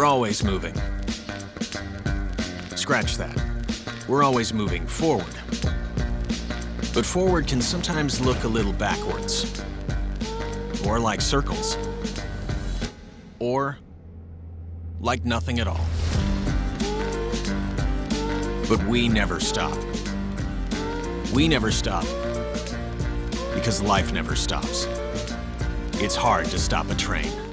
always moving. Scratch that. We're always moving forward. But forward can sometimes look a little backwards. Or like circles. Or like nothing at all. But we never stop. We never stop because life never stops. It's hard to stop a train.